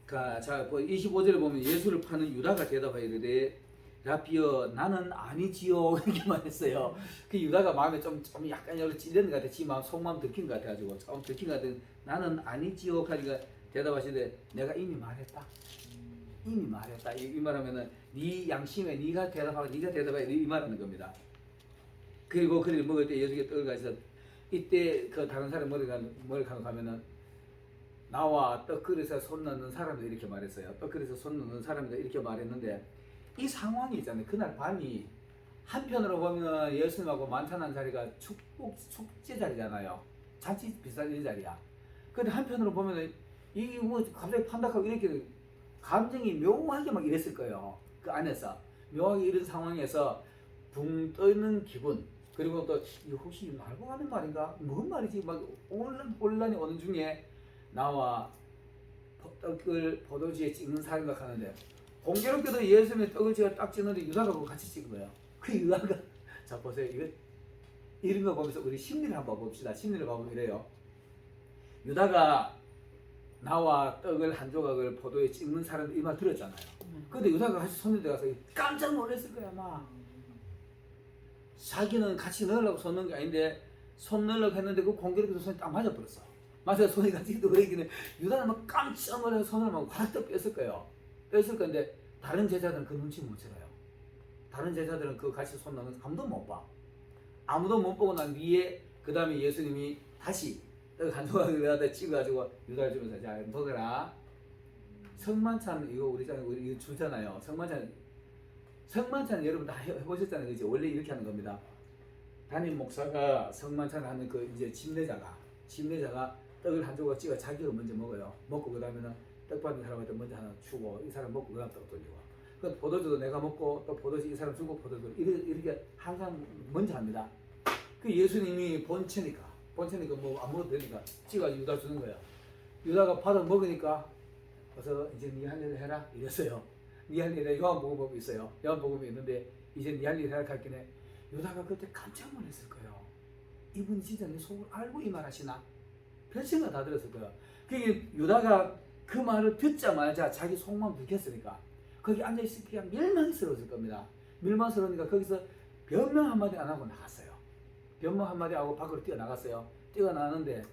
자, 25절에 보면 예수를 파는 유다가 대답하여 이르되 라비어 나는 아니지요 이렇게 말했어요. 그 유다가 마음에 좀 약간 여러 찔리는 것 같아. 지 마음 속마음 들킨 것 같아가지고 좀 들킨 것 같아. 나는 아니지요 하니까 대답하시되 내가 이미 말했다. 이미 말했다. 이 말하면은 네 양심에 네가 대답해 이 말하는 겁니다. 그리고 그를 먹을 때 예수께 떡을 가져서 이때 그 다른 사람 머리 가면은 나와 떡그릇에 손 넣는 사람들 이렇게 말했어요. 떡그릇에 손 넣는 사람들 이렇게 말했는데 이 상황이 있잖아요. 그날 밤이 한편으로 보면 예수님하고 만찬한 자리가 축제 자리잖아요. 잔치 비슷한 이 자리야. 근데 한편으로 보면 이게 뭐 갑자기 판단하고 이렇게 감정이 묘하게 막 이랬을 거예요. 그 안에서 묘하게 이런 상황에서 붕 떠있는 기분. 그리고 또 이거 혹시 말고 하는 말인가? 뭔 말이지? 막 혼란이 오는 중에 나와 떡을 포도주에 찍는 사람과 하는데 공교롭게도 예수님의 떡을 제가 딱 찍는데 유다가 그거 같이 찍은 거예요. 그 유다가 자 보세요. 이거 이런 거 보면서 우리 심리를 한번 봅시다. 심리를 보면 이래요. 유다가 나와 떡을 한 조각을 포도에 찍는 사람들 이 말 들었잖아요. 근데 유다가 같이 손을 대가서 깜짝 놀랐을 거야 아마. 자기는 같이 넣으려고 손 넣은 게 아닌데 손 넣으려고 했는데 그 공교롭게도 손이 딱 맞아버렸어. 맞아 손이 같이 들어있기는 유다는 막 깜짝 놀라서 손을 막 확 뺐을 거예요. 뺐을 건데 다른 제자들은 그 눈치 못 채가요. 다른 제자들은 그 같이 손 넣는 아무도 못 봐. 아무도 못 보고 난 뒤에 그 다음에 예수님이 다시 떡 한 조각을 갖다 찍어가지고 유다를 주면서 자 먹어라. 성만찬 이거 우리 이거 주잖아요. 성만찬 여러분 다 해보셨잖아요. 그죠? 원래 이렇게 하는 겁니다. 담임 목사가 성만찬 하는 그 이제 집례자가 떡을 한 조각 찍어 자기가 먼저 먹어요. 먹고 그 다음에는 떡 받은 사람한테 먼저 하나 주고 이 사람 먹고 그 다음 떡 돌리고. 그 포도주도 내가 먹고 또 포도주 이 사람 주고 포도주 이렇게 항상 먼저 합니다. 그 예수님이 본체니까 뭐 아무것도 되니까 찍어 유다 주는 거야. 유다가 받아 먹으니까 어서 이제 네 할 일을 해라 이랬어요. 네 할 일에 요한복음이 있어요. 요한복음이 있는데 이제 네 할 일을 해라 할게네. 유다가 그때 깜짝 놀랐을 거예요. 이분이 진짜 내 속을 알고 이 말 하시나? 별생각 다 들었을 거예요. 그게 유다가 그 말을 듣자마자 자기 속마음 들켰으니까 거기 앉아있을 게 밀망스러웠을 겁니다. 밀망스러우니까 거기서 변명 한마디 안 하고 나갔어요. 변명 한마디 하고 밖으로 뛰어나갔어요. 뛰어나는데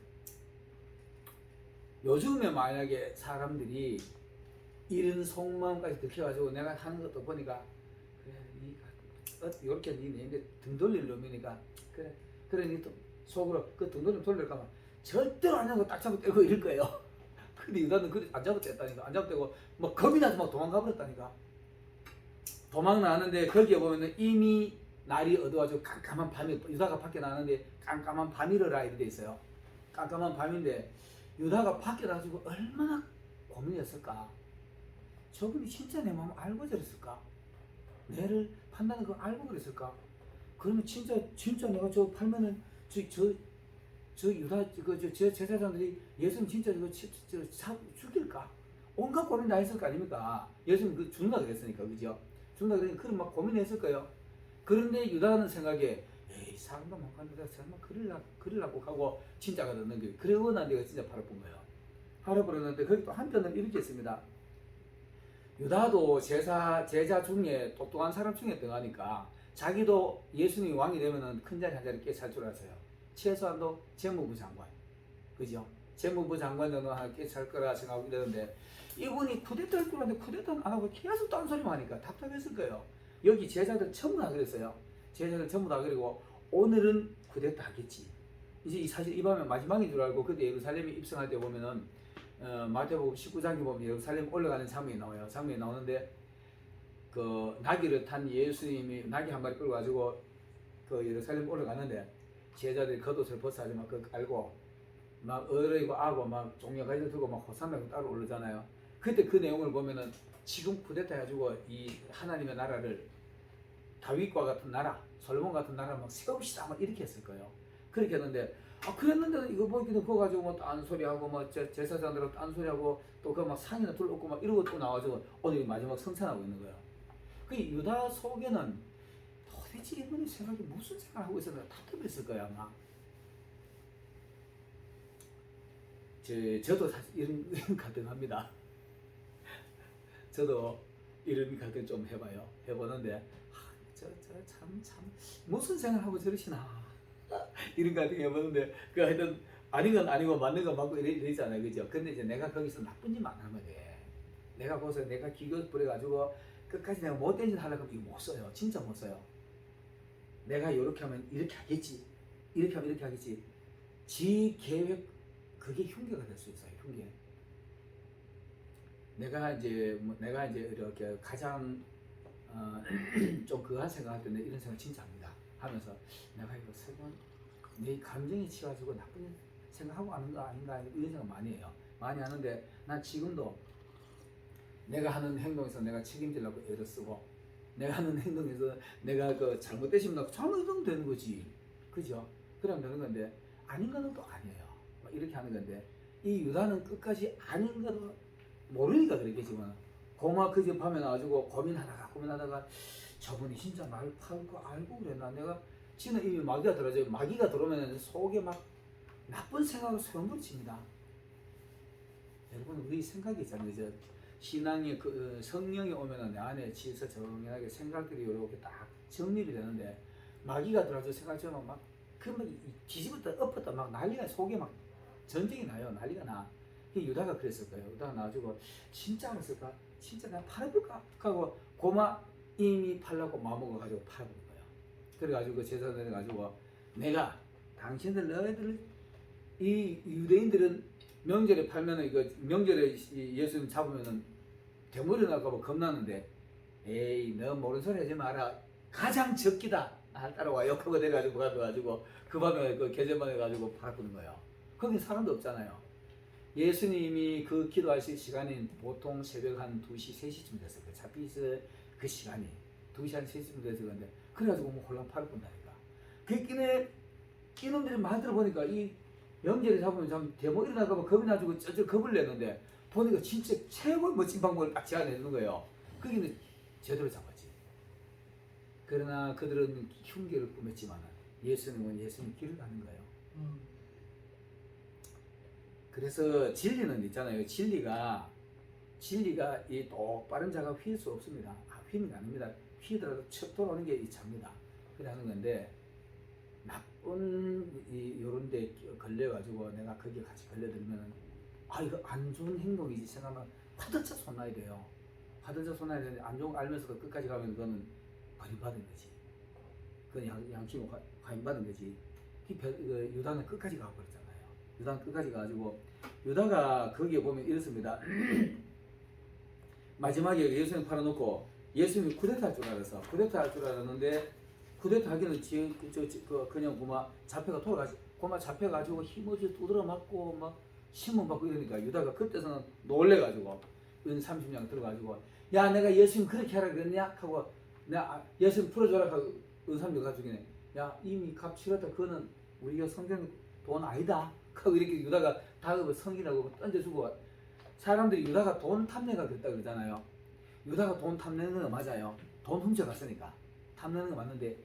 요즘에 만약에 사람들이 이런 속마음까지 들켜가지고 내가 하는 것도 보니까 그래 이렇게 네 등 돌릴 놈이니까 그래 니 속으로 그 등 돌릴까봐 절대로 안 하고 딱 잡고 떼고 이럴 거예요. 근데 유다는 그래 안 잡고 뗐다니까. 안 잡고 떼고 막 겁이 나서 막 도망가 버렸다니까. 도망 나는데 거기에 보면은 이미 날이 어두워가지고 깜깜한 밤이 유다가 밖에 나는데 깜깜한 밤이라 이렇게 돼 있어요. 깜깜한 밤인데 유다가 밖에 나가지고 얼마나 고민했을까. 저분이 진짜 내 마음 알고 저랬을까. 내를 판단하는 거 알고 그랬을까. 그러면 진짜 내가 저 팔면은 저 유다 저 제사장들이 예수님 진짜 죽일까? 온갖 고민 다 했을 거 아닙니까? 예수님 그 죽는다 그랬으니까 그죠? 죽는다 그러니까 그런 막 고민했을 거예요. 그런데 유다는 생각에 에이 사람도 못 간다 설마 그러려고 하고 진짜가 듣는 거예요. 그러고 난 내가 진짜 바로 본 거예요. 바로 버렸는데 거기 또 한편은 이렇게 있습니다. 유다도 제자 중에 똑똑한 사람 중에 들어가니까 자기도 예수님이 왕이 되면은 큰 자리 한 자리 깨찰 줄 알았어요. 최소한도 재무부 장관, 그죠? 재무부 장관 정도 하나 깨찰 거라 생각하고 이러는데 이분이 쿠데타 할 줄 알았는데 쿠데타는 안 하고 계속 딴소리만 하니까 답답했을 거예요. 여기 제자들 전부 다 그랬어요. 제자들 전부 다 그리고 오늘은 쿠데타 하겠지. 이제 사실 이 밤에 마지막인 줄 알고 그때 예루살렘에 입성할 때 보면은 마태복음 19장에 보면 예루살렘 올라가는 장면이 나와요. 장면이 나오는데 그 나귀를 탄 예수님이 나귀 한 마리 끌고 가지고 그 예루살렘 올라가는데 제자들이 겉옷을 벗어가지고 막 그거 알고 막 어르고 아고 막 종려가지고 들고 막 호산나고 따로 오르잖아요. 그때 그 내용을 보면은 지금 쿠데타 해가지고 이 하나님의 나라를 다윗과 같은 나라, 솔로몬 같은 나라 막 세웁시다 막 이렇게 했을 거예요. 그렇게 했는데 그랬는데 이거 보기도 그거 가지고 뭐 딴소리하고 뭐 제사장들하고 딴소리하고 또 그 막 상이나 둘러엎고 막 이러고 또 나와가지고 오늘 마지막 성찬하고 있는 거예요. 그 유다 속에는 도대체 이분이 생각이 무슨 생각을 하고 있었나 답답했을 거야 아마. 저도 사실 이런 가능합니다. 저도 이런 갈등 좀 해봐요. 해보는데 참 무슨 생각하고 저러시나 이런 갈등 해보는데 그 하여튼 아닌 건 아니고 맞는 건 맞고 이러잖아요, 그죠? 근데 이제 내가 거기서 나쁜 짓만 안 하면 돼. 내가 거기서 내가 기교 부려가지고 끝까지 내가 못된 짓 하려고 하면 이거 못 써요. 진짜 못 써요. 내가 이렇게 하면 이렇게 하겠지. 이렇게 하면 이렇게 하겠지. 지 계획 그게 흉계가 될 수 있어요. 흉계. 내가 이제 이렇게 가장 좀 그한 생각할 때는 이런 생각 진짜 합니다. 하면서 내가 이거 세번 내 감정이 치가지고 나쁜 생각하고 하는 거 아닌가 이런 생각 많이 해요. 많이 하는데 난 지금도 내가 하는 행동에서 내가 책임지려고 애를 쓰고 내가 하는 행동에서 내가 그 잘못되시면 잘못되면 되는 거지. 그죠? 그러면 되는 건데 아닌 거는 또 아니에요. 막 이렇게 하는 건데 이 유다는 끝까지 아닌 거도 모르니까 그랬겠지만 고마 그 집 밤에 나와가지고 고민하다가 저분이 진짜 나를 팔 거 알고 그랬나. 내가 지는 이미 마귀가 들어져. 마귀가 들어오면 속에 막 나쁜 생각을 소용돌이칩니다. 여러분 우리 생각이 있잖아요. 이제 신앙의 그 성령이 오면은 내 안에 질서 정연하게 생각들이 이렇게 딱 정립이 되는데 마귀가 들어와서 생각처럼 막 그막 뒤집었다 엎었다 막 난리가 속에 막 전쟁이 나요. 난리가 나. 유다가 그랬을 거예요. 유다가 나와가지고 진짜 그랬을까? 진짜 내가 팔아볼까? 하고 고마 이미 팔라고 마음먹어가지고 팔아버린 거예요. 그래가지고 그 제사장을 해가지고 내가 당신들 너희들 이 유대인들은 명절에 팔면은 이거 명절에 예수님 잡으면은 대머리 날까봐 겁나는데 에이 너 모르는 소리 하지 마라. 가장 적기다. 날 따라와 욕하고 내려가지고 가져가지고 그 밤에 그 계절만 해가지고 팔아버린 거예요. 거기 사람도 없잖아요. 예수님이 그 기도하실 시간이 보통 새벽 한 2시, 3시쯤 됐어요. 잡히스 그 시간이 2시, 한 3시쯤 됐을 건데 그래가지고 뭐 홀랑 팔을 본다니까. 그 끼놈들이 말 들어보니까 이 명절에 잡으면 참 대목 일어나가면 겁이 나가지고 쩌쩌 겁을 내는데 보니까 진짜 최고의 멋진 방법을 딱 제안해주는 거예요. 거기는 제대로 잡았지. 그러나 그들은 흉계를 꾸몄지만 예수님은 예수님 길을 가는 거예요. 그래서 진리는 있잖아요. 진리가 이 똑바른 자가 휠 수 없습니다. 휘는 게 아닙니다. 휘더라도 척 돌아오는 게 이 차입니다. 그래 하는 건데 나쁜 요런 데 걸려가지고 내가 거기에 같이 걸려들면 이거 안 좋은 행동이지 생각하면 화들짝 손놔야 돼요. 화들짝 손놔야 되는데 안 좋은 거 알면서도 끝까지 가면 그거는 버림받은 거지. 그건 양심을 과인받은 거지. 유다는 끝까지 가버렸잖아요. 유다는 끝까지 가가지고 유다가 거기에 보면 이렇습니다. 마지막에 예수님 팔아놓고 예수님이 쿠데타 할 줄 알았어. 쿠데타 할 줄 알았는데 쿠데타 하기는 그냥 고마 잡혀가 돌아가지. 고마 잡혀가지고 힘없이 두드러 맞고 막 신문 받고 이러니까 유다가 그때서는 놀래가지고 은 30냥 들어가지고 야 내가 예수님 그렇게 하라 그랬냐 하고 내가 예수님 풀어줘라 하고 은 30명 가족이네. 야 이미 값 치렀다. 그거는 우리가 성경 돈 아니다. 하고 이렇게 유다가 다급을 성기라고 던져주고 사람들이 유다가 돈 탐내가 그랬다 그러잖아요. 유다가 돈 탐내는 건 맞아요. 돈 훔쳐갔으니까 탐내는 건 맞는데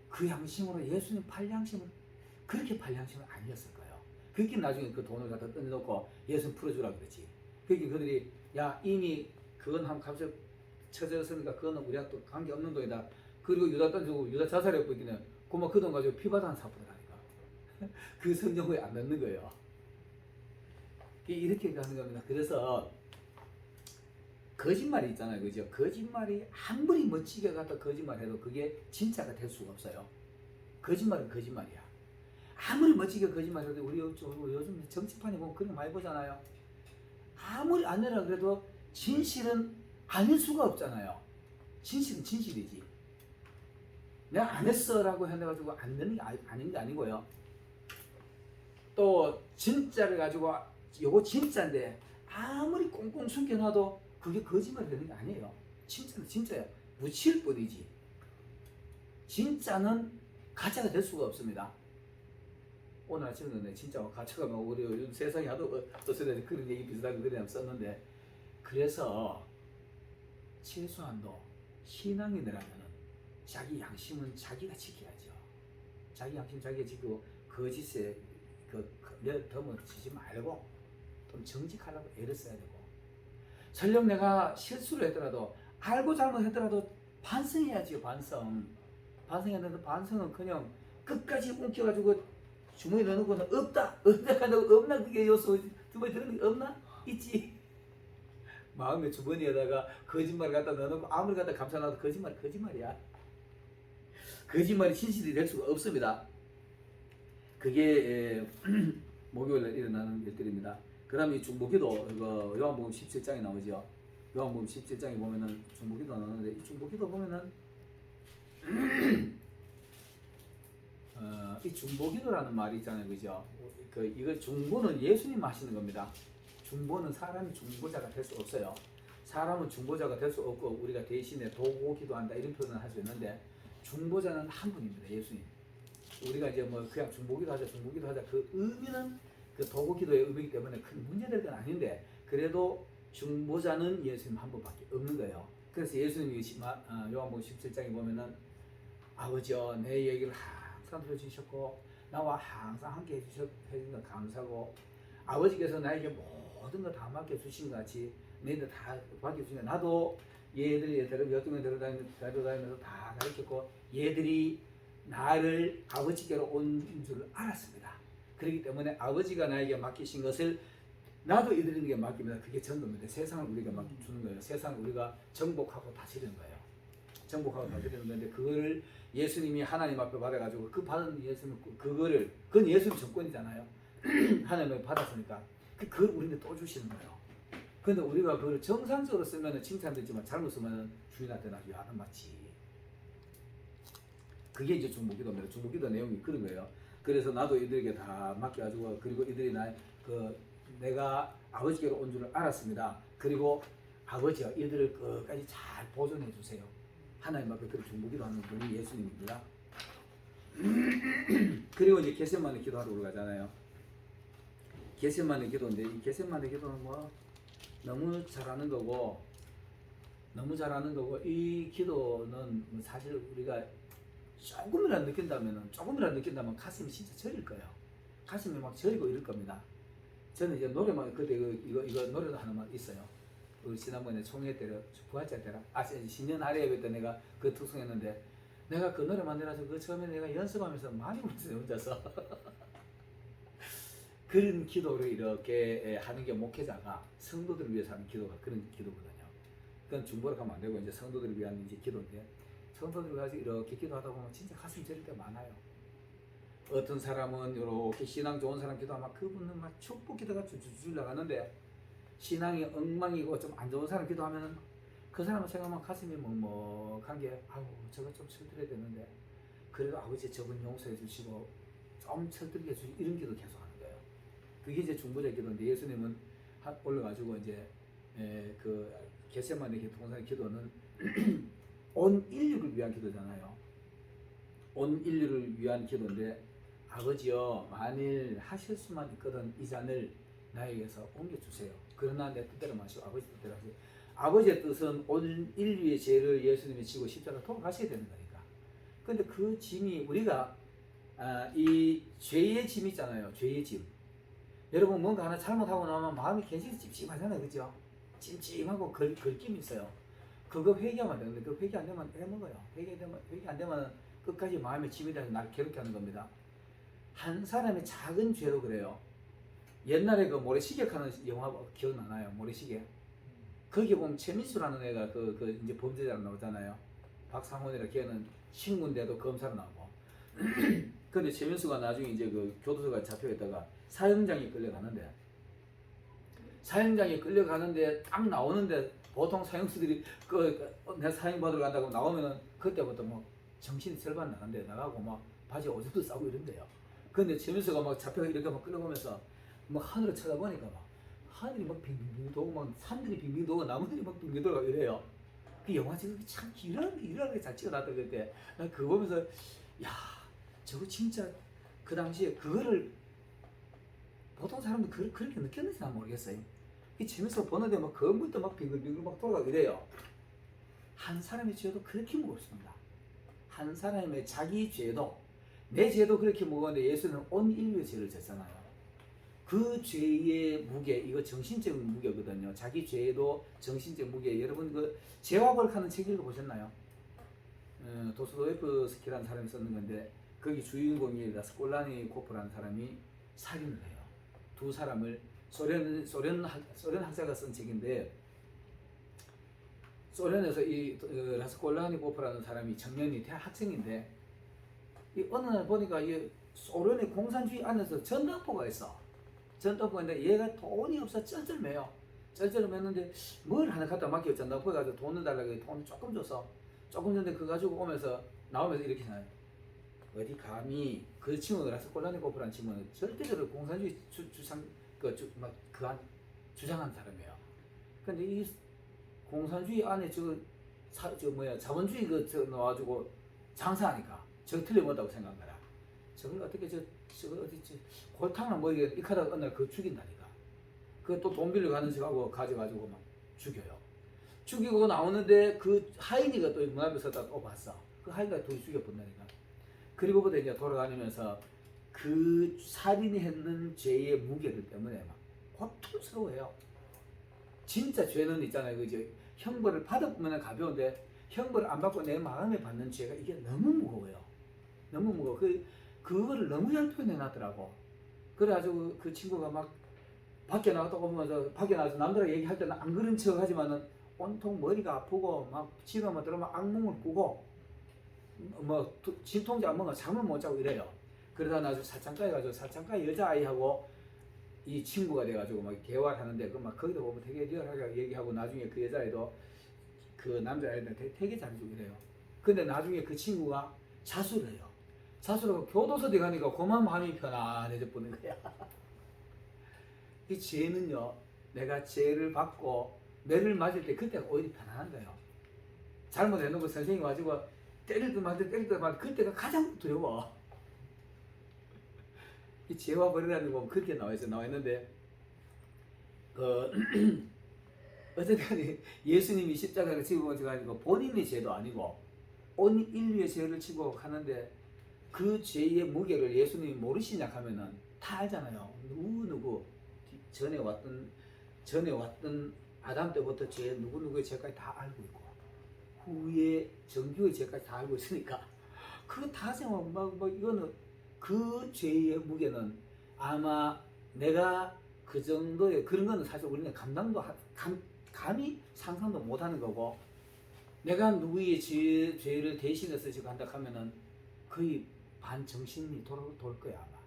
그 양심으로 예수님 팔 양심은 그렇게 팔 양심은 아니었을 거예요. 그렇게 나중에 그 돈을 갖다 던져놓고 예수님 풀어주라 그랬지. 그렇게 그들이 야 이미 그건 한 값을 쳐졌으니까 그거는 우리가 또 관계없는 돈이다. 그리고 유다 던지고 유다 자살했고 있기는 고마 그 돈 가지고 피바다 한 사프라니까. 그 성경에 안 넣는 거예요. 이렇게 가는 겁니다. 그래서 거짓말이 있잖아요. 그죠? 거짓말이 아무리 멋지게 갖다 거짓말해도 그게 진짜가 될 수가 없어요. 거짓말은 거짓말이야. 아무리 멋지게 거짓말해도 우리 요즘 정치판에 보면 그런 거 많이 보잖아요. 아무리 안 내라 그래도 진실은 아닐 수가 없잖아요. 진실은 진실이지. 내가 안 했어라고 해가지고 안 되는 게 아닌 게 아니고요. 또 진짜를 가지고 요거 진짜인데 아무리 꽁꽁 숨겨놔도 그게 거짓말이 되는 게 아니에요. 진짜는 진짜야. 묻힐 뿐이지. 진짜는 가짜가 될 수가 없습니다. 오늘 아침에 진짜와 가짜가 막 우리 요즘 세상에 하도 어서서 그런 얘기 비슷하게 그냥 썼는데 그래서 최소한도 신앙인이라면 자기 양심은 자기가 지켜야죠. 자기 양심 자기가 지키고 거짓에 덤을 치지 말고 좀 정직하려고 애를 써야 되고 설령 내가 실수를 했더라도 알고 잘못했더라도 반성해야지요. 반성했는데 반성은 그냥 끝까지 움켜가지고 주머니에 넣어놓고는 없다 없나 그게 요소 주머니에 들은 게 없나? 있지. 마음의 주머니에다가 거짓말을 갖다 넣어놓고 아무리 갖다 감싸놔도 거짓말이야. 거짓말이 진실이 될 수가 없습니다. 그게 목요일에 일어나는 일들입니다. 그 다음에 중보기도 요한복음 17장에 나오죠. 요한복음 17장에 보면은 중보기도 나오는데 이 중보기도 보면은 이 중보기도라는 말이 있잖아요, 그죠? 이거 중보는 예수님 하시는 겁니다. 중보는 사람이 중보자가 될 수 없어요. 사람은 중보자가 될 수 없고 우리가 대신에 도고 기도한다 이런 표현을 할 수 있는데 중보자는 한 분입니다, 예수님. 우리가 이제 뭐 그냥 중보기도 하자 그 의미는 그 도고 기도의 의미이기 때문에 큰 문제될 건 아닌데 그래도 중보자는 예수님 한 분밖에 없는 거예요. 그래서 예수님이 요한복음 17장에 보면은 아버지여 내 얘기를 항상 들어주셨고 나와 항상 함께 해주신 것 감사하고 아버지께서 나에게 모든 거 다 맡겨주신 것 같이 너희들 다 맡겨주신 것 나도 얘들이 여뚱에 데려다니면서 다 가르쳤고 얘들이 나를 아버지께로 온 줄 알았습니다. 그렇기 때문에 아버지가 나에게 맡기신 것을 나도 이들에게 맡깁니다. 그게 전도입니다. 세상을 우리가 맡겨주는 거예요. 세상을 우리가 정복하고 다스리는 거예요. 정복하고 다스리는 건데 그거를 예수님이 하나님 앞에 받아가지고 그 받은 예수님 그건 예수님 정권이잖아요. 하나님을 받았으니까 그걸 우리한테 또 주시는 거예요. 근데 우리가 그걸 정상적으로 쓰면 칭찬되지만 잘못 쓰면 주인한테 나기 안 맞지. 그게 이제 중보기도입니다. 중보기도 내용이 그런 거예요. 그래서 나도 이들에게 다 맡겨가지고 그리고 이들이 내가 아버지께로 온 줄을 알았습니다. 그리고 아버지여 이들을 끝까지 잘 보존해 주세요. 하나님 앞에 그렇게 중보기도 하는 분이 예수님입니다. 그리고 이제 겟세마네 기도하러 올라가잖아요. 겟세마네 기도인데 이 겟세마네 기도는 뭐 너무 잘하는 거고 이 기도는 사실 우리가 조금이라도 느낀다면 가슴이 진짜 저릴 거예요. 가슴이 막 저리고 이럴 겁니다. 저는 이제 노래만 그때 이거 노래도 하나만 있어요. 그 지난번에 총회 때려 부활절 때라 신년 아래에 때 내가 그 특송했는데 내가 그 노래 만들어서 그 처음에 내가 연습하면서 많이 울었어요 혼자서. 그런 기도를 이렇게 하는 게 목회자가 성도들을 위해서 하는 기도가 그런 기도거든요. 그건 중보로 가면 안 되고 이제 성도들을 위한 이제 기도인데 성도들을 가지고 이렇게 기도하다 보면 진짜 가슴이 저릴 때 많아요. 어떤 사람은 이렇게 신앙 좋은 사람 기도하면 그분은 막 축복 기도가 줄줄 나가는데 신앙이 엉망이고 좀 안 좋은 사람 기도하면은 그 사람은 생각하면 가슴이 먹먹한 게 아우 저거 좀 철들어야 되는데 그래도 아버지 저분 용서해 주시고 좀 철들게 해주시고 이런 기도 계속 하는 거예요. 그게 이제 중보자 기도인데 예수님은 올라가지고 이제 그 겟세마네 동산의 기도는 온 인류를 위한 기도잖아요. 온 인류를 위한 기도인데 아버지여 만일 하실 수만 있거든 이 잔을 나에게서 옮겨주세요. 그러나 내 뜻대로 마시고 아버지 뜻대로 하세요. 아버지의 뜻은 온 인류의 죄를 예수님이 지고 십자가 돌아가셔야 되는 거니까. 근데 그 짐이 우리가 이 죄의 짐 있잖아요. 죄의 짐. 여러분 뭔가 하나 잘못하고 나면 마음이 괜히 찝찝하잖아요. 그죠? 찜찜하고 걸림이 있어요. 그거 회개하면 되는데 그 회개 안 되면 해먹어요. 회개 안 되면 끝까지 마음의 짐이 돼서 나를 괴롭게 하는 겁니다. 한 사람의 작은 죄로 그래요. 옛날에 그 모래시계 하는 영화 기억나나요? 모래시계. 거기 보면 최민수라는 애가 그 이제 범죄자로 나오잖아요. 박상원이라 걔는 친구인데도 검사로 나오고. 근데 최민수가 나중에 이제 그 교도소가 잡혀있다가 사형장에 끌려가는데 딱 나오는데 보통 사형수들이 내가 사형 받으러 간다고 나오면은 그때부터 뭐 정신이 절반 나가고 막 바지 오줌도 싸고 이런데요. 근데 최민수가 막 잡혀가 이렇게 막 끌려가면서 막 하늘을 쳐다보니까 막 하늘이 막 빙빙 도고 막 산들이 빙빙 도고 나무들이 막 빙빙 돌고 이래요. 그 영화 제목이 참 기라하게 잘 찍어놨던 건데 난 그거 보면서 야 저거 진짜 그 당시에 그거를 보통 사람들 그렇게 느꼈는지 난 모르겠어요. 이 재밌어 보는데 막 검부터 막 빙글빙글 막 돌아가고 이래요. 한 사람의 죄도 그렇게 무겁습니다. 한 사람의 자기 죄도 내 죄도 그렇게 무거운데 예수는 온 인류의 죄를 졌잖아요. 그 죄의 무게, 이거 정신적 무게거든요. 자기 죄도 정신적 무게. 여러분 그 죄와 벌하는 책 읽어보셨나요? 도스토옙스키라는 사람이 썼는 건데 거기 주인공이 라스콜라니코프라는 사람이 살인을 해요. 두 사람을 소련 학자가 쓴 책인데 소련에서 이 라스콜라니코프라는 사람이 청년이 대학 학생인데 이 어느 날 보니까 이 소련의 공산주의 안에서 전당포가 있어. 전당포가 있는데 얘가 돈이 없어 쩔쩔매요. 쩔쩔매는데 뭘 하나 갖다 맡겨 전당포에 가서 돈을 달라고 돈 조금 줬어. 조금 전에 그거 가지고 오면서 나오면서 이렇게 생각해. 어디 감히 그 친구가 라스콜라니코프라는 친구는 절대적으로 공산주의 주장한 사람이에요. 근데 이 공산주의 안에 자본주의 나와가지고 장사하니까 저거 틀림없다고 생각한 거야. 저걸 어떻게 저걸 어디 골탕을 뭐 이렇게 하다가 어느 날 그거 죽인다니까. 그 또 돈 빌려 가는 식하고 가져가지고 막 죽여요. 죽이고 나오는데 그 하인이가 또 문 앞에 서다 또 봤어. 그 하인이가 또 죽여본다니까. 그리고부터 이제 돌아다니면서 그 살인이 했는 죄의 무게들 때문에 막 고통스러워해요. 진짜 죄는 있잖아요. 그죠? 형벌을 받으면 가벼운데 형벌을 안 받고 내 마음에 받는 죄가 이게 너무 무거워요. 너무 무거워. 그거를 너무 잘 표현해 놨더라고. 그래가지고 그 친구가 막 밖에 나갔다 오면서 밖에 나가서 남들하고 얘기할 때는 안 그런 척 하지만은 온통 머리가 아프고 막 집에만 들어오면 악몽을 꾸고 뭐 진통제 안 먹으면 잠을 못 자고 이래요. 그러다 나서 사창가에 가서 사창가 여자아이하고 이 친구가 돼가지고 막 대화를 하는데 그 막 거기도 보면 되게 리얼하게 얘기하고 나중에 그 여자애도 그 남자애한테 되게 잘해주고 이래요. 근데 나중에 그 친구가 자수를 해요. 자수를 교도소에 가니까 그만 마음이 편안해져 보는 거야. 이 죄는요, 내가 죄를 받고 매를 맞을 때 그때가 오히려 편안한 거예요. 잘못해놓고 선생님이 와가지고 때릴 듯 말듯 그때가 가장 두려워. 이 죄와 벌이라는 거 보면 그렇게 나와 있는데 어쨌든 예수님이 십자가를 지고 가지고 본인의 죄도 아니고 온 인류의 죄를 지고 가는데 그 죄의 무게를 예수님이 모르시냐 하면은 다 알잖아요. 누구 전에 왔던 아담 때부터 죄 누구의 죄까지 다 알고 있고 후에 정규의 죄까지 다 알고 있으니까 그거 다 생각하면 막 이거는 그 죄의 무게는 아마 내가 그 정도의 그런 거는 사실 우리는 감히 상상도 못하는 거고 내가 누구의 죄를 대신해서 지금 한다 하면은 거의 반정신이 돌 거야 아마.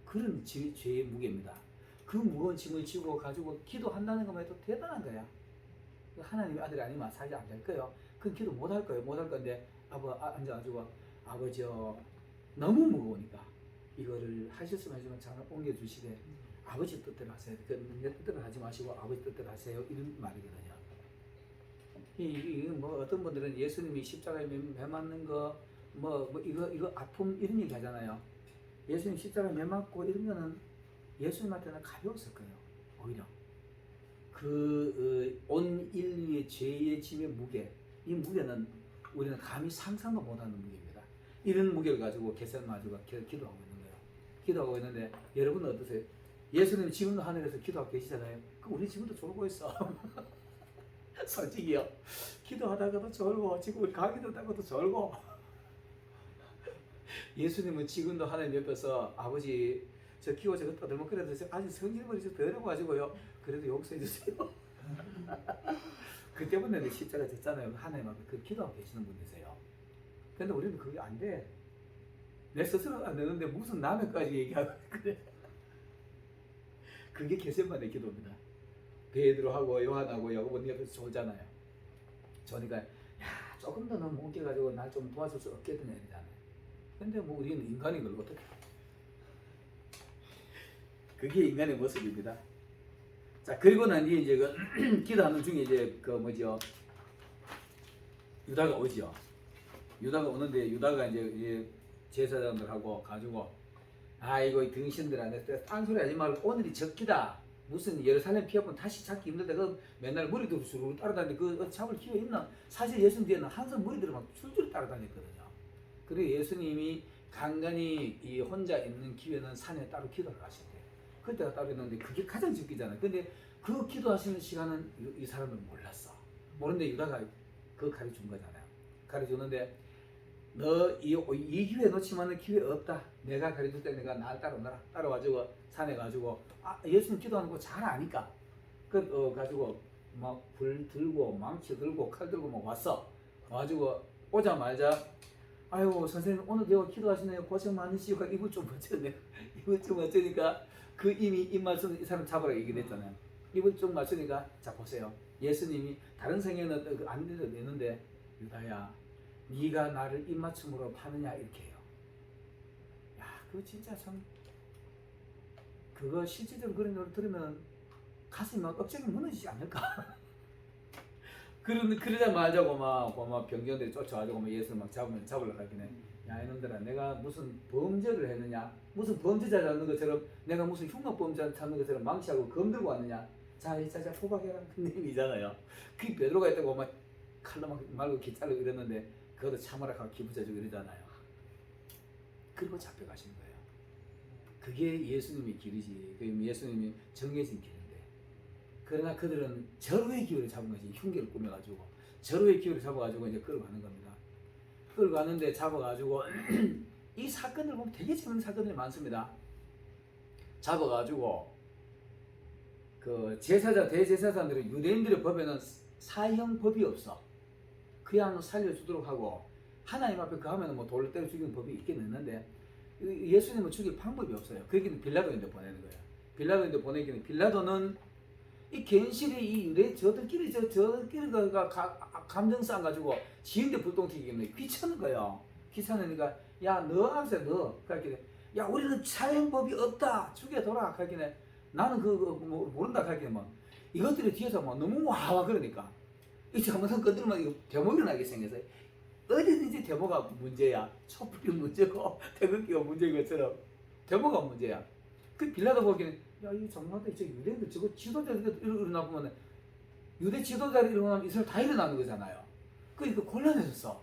그런 죄의 무게입니다. 그 무거운 짐을 지고 가지고 기도한다는 것만 해도 대단한 거야. 하나님의 아들이 아니면 살지 안 될 거예요. 그 기도 못 할 거예요. 못 할 건데 앉아가지고 아버지요 너무 무거우니까 이거를 하셨으면 해주면 잘 옮겨주시되 아버지 뜻대로 하세요. 내 뜻대로 하지 마시고 아버지 뜻대로 하세요. 이런 말이거든요. 뭐 어떤 분들은 예수님이 십자가에 매 맞는 거 이거 아픔 이런 얘기 하잖아요. 예수님 십자가에 매 맞고 이런 거는 예수님한테는 가벼웠을 거예요. 오히려 온 인류의 죄의 짐의 무게, 이 무게는 우리는 감히 상상도 못하는 무게입니다. 이런 무게를 가지고 겟세마니가 기도하고 있는 거예요. 기도하고 있는데 여러분은 어떠세요? 예수님 지금도 하늘에서 기도하고 계시잖아요. 우리 지금도 졸고 있어. 솔직히요. 기도하다가도 졸고 지금 우리 가기도 하다가도 졸고 예수님은 지금도 하나님 옆에서 아버지 저 키워 저거 떠들먹거려도 아직 성질머리 좀 더러워가지고요. 그래도 용서해 주세요. 그 때문에 내 십자가 졌잖아요. 하나님 앞에 그 기도하고 계시는 분이세요. 근데 우리는 그게 안 돼. 내 스스로가 안 되는데 무슨 남의까지 얘기하고 그래. 그게 겟세마네 기도입니다. 베드로하고 요한하고 야고보 옆에서 졸잖아요. 저니까 야 조금 더 너무 웃겨가지고 날 좀 도와줄 수 없겠느냐 이러잖아요. 근데 뭐 우리는 인간인 걸 어떻게 그게 인간의 모습입니다. 자 그리고 난 뒤에 이제 기도하는 중에 이제 유다가 오죠. 유다가 오는데 유다가 이제 제사장들하고 가지고 이거 등신들한테 딴소리 하지 말고 오늘이 적기다. 무슨 예루살렘 피해보면 다시 찾기 힘들다. 그 맨날 머리도 수르르 따라다니는데 그 잡을 기회 있나? 사실 예수님 뒤에는 항상 머리들을 막 줄줄 따라다녔거든요. 그리고 예수님이 간간히 이 혼자 있는 기회는 산에 따로 기도를 하셨대요. 그때가 따로 있는데 그게 가장 적기잖아요. 근데 그 기도하시는 시간은 이 사람은 몰랐어. 모르는데 유다가 그거 가르쳐준 거잖아요. 가르쳐주는데 너 이 기회 놓치면 기회 없다. 내가 가르칠 때 내가 날 따라오너라. 따라와가지고 산에 가지고 예수님 기도하는 거 잘 아니까 가지고 막 불 들고 망치 들고 칼 들고 막 왔어. 와가지고 오자마자 아이고 선생님 오늘 내가 기도하시네요. 고생 많으시고 이불 좀 맞췄네. 이불 좀 맞추니까 그 이미 입맞춘 이 사람 잡으라 얘기했잖아요. 이불 좀 맞추니까 자 보세요. 예수님이 다른 성경은 안 되는데 유다야 네가 나를 입맞춤으로 파느냐 이렇게 해요. 야 그거 진짜 참 그거 실질적으로 그런 노래 들으면 가슴이 막 억장이 무너지지 않을까? 그러자마자고 막 병정들이 쫓아와가지고 막 예수를 막 잡으려고 하긴 해. 야 이놈들아 내가 무슨 범죄를 했느냐? 무슨 범죄자 잡는 것처럼 내가 무슨 흉악범죄 잡는 것처럼 망치하고 검 들고 왔느냐? 자 호박해라 그 님이잖아요. 그 베드로가 있다고 막 칼로 막 말고 기차로 이랬는데 그것도 참으라 하고 기부자주고 이러잖아요. 그리고 잡혀가신 거예요. 그게 예수님의 길이지. 예수님이 정해진 길인데. 그러나 그들은 절호의 기회를 잡은 거지. 흉계를 꾸며가지고 절호의 기회를 잡아가지고 이제 끌고 가는 겁니다. 끌고 가는데 잡아가지고 이 사건들 보면 되게 재밌는 사건들이 많습니다. 잡아가지고 그 제사장 대제사장들은 유대인들의 법에는 사형법이 없어. 그냥 살려주도록 하고 하나님 앞에 그 하면 뭐 돌로 때려 죽이는 법이 있긴 했는데 예수님은 죽일 방법이 없어요. 그렇게는 빌라도인데 보내는 거예요. 빌라도인데 보내기는 빌라도는 이 괜시리 이 유대 저들끼리 감정 싸움 가지고 지인들 불똥 튀기면 귀찮은 거예요. 귀찮으니까 야 너 앞에 너 그렇게 야 우리는 사형법이 없다 죽여둬라 그렇게 나는 뭐 모른다 그렇게 뭐 이것들이 뒤에서 뭐 너무 와와 그러니까 이 잘못한 건들만 이거 대목이 나게 생겨서 어디든지 대모가 문제야. 촛불이 문제고 태극기가 문제인 것처럼 대모가 문제야. 그 빌라도 보기에는 야 이 정말로 저 유대인들 저거 지도자들 일어나 보면 유대 지도자들 일어나면 이스라엘 다 일어나는 거잖아요. 그러니까 곤란해졌어.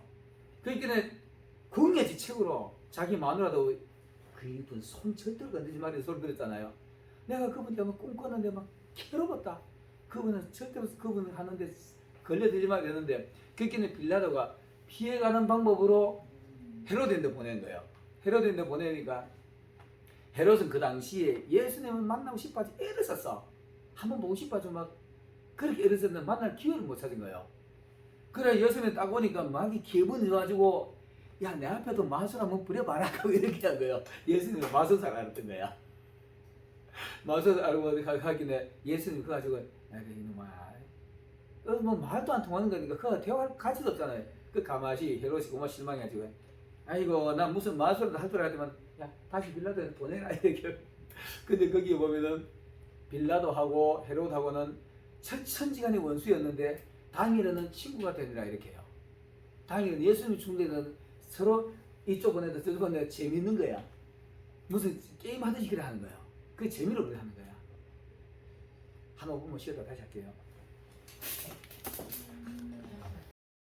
그러니까 궁예지 책으로 자기 마누라도 그분 손 절대로 건드리지 말라는 소리 들었잖아요. 내가 그분 때문에 꿈꿨는데 막 괴로웠다. 그분은 절대로 그분 하는데 걸려들지 말라 이랬는데 그렇게는 빌라도가 피해가는 방법으로 헤로데인데 보낸 거예요. 헤로데인데 보내니까 헤롯은 그 당시에 예수님을 만나고 싶어서 애를 썼어. 한번 보고 싶어서 막 그렇게 애를 썼는데 만날 기회를 못 찾은 거예요. 그래 예수님 딱 오니까 막 기분이 좋아지고 야 내 앞에도 마술 한번 부려봐라 하고 이렇게 한 거예요. 예수님은 마술사 알았던 거야. 마술 알고 하길래 예수님 그거 가지고 야 이놈아 뭐 말도 안 통하는 거니까 그거 대화할 가치도 없잖아요. 그 가마시 헤롯이 고마 실망해가지고 아이고 나 무슨 마술도 할 줄 알았지만 야 다시 빌라도한테 보내라 이렇게. 근데 거기 보면은 빌라도하고 헤롯하고는 천지간의 원수였는데 당일에는 친구가 되리라 이렇게 해요. 당일은 예수님 중대는 서로 이쪽은 애도 저쪽은 애도 재밌는 거야. 무슨 게임 하듯이 그래 하는 거야. 그 재미로 그래 하는 거야. 한 5분만 쉬었다 다시 할게요.